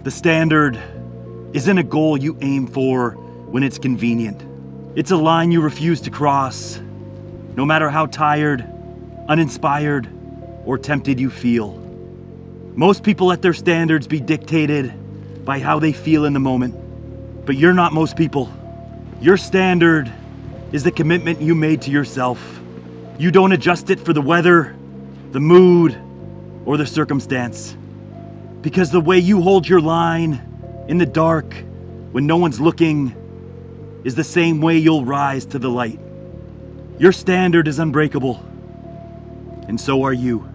The standard isn't a goal you aim for when it's convenient. It's a line you refuse to cross, no matter how tired, uninspired, or tempted you feel. Most people let their standards be dictated by how they feel in the moment, but you're not most people. Your standard is the commitment you made to yourself. You don't adjust it for the weather, the mood, or the circumstance. Because the way you hold your line in the dark when no one's looking is the same way you'll rise to the light. Your standard is unbreakable, and so are you.